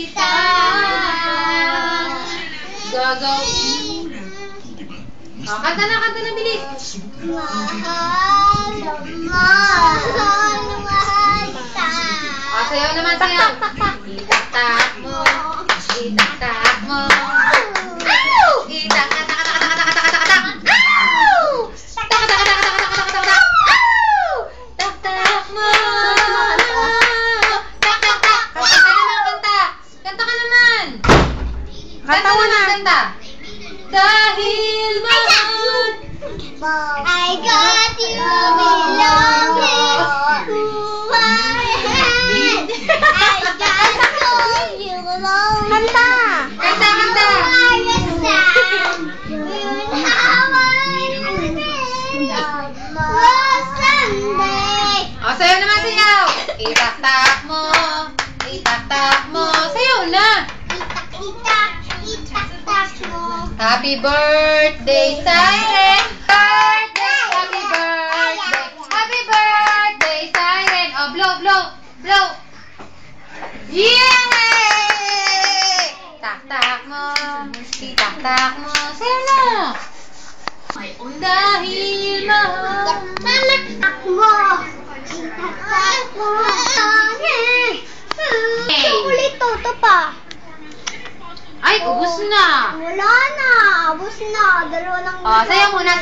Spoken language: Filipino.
kita gagawin. Oh, kanta na, bilis. Mahal kita. Oh, sayaw naman, sayaw. Itaktak mo, itaktak mo. Kanta mo na. Kanta. Dahil mahal. I got you belong to my head. I got you belong. Kanta. Oh, sayaw naman, sayaw. Itaktak mo. Sayaw na. Happy birthday, Siren! Happy birthday, Siren! Oh, blow! Yay! Taktak mo, itaktak mo. Sayo na! Dahil mahal. Itaktak mo. Ulit to pa. Ay, ubus na. Wala na. Ubus na. Dalawa lang. Oh, sayaw muna.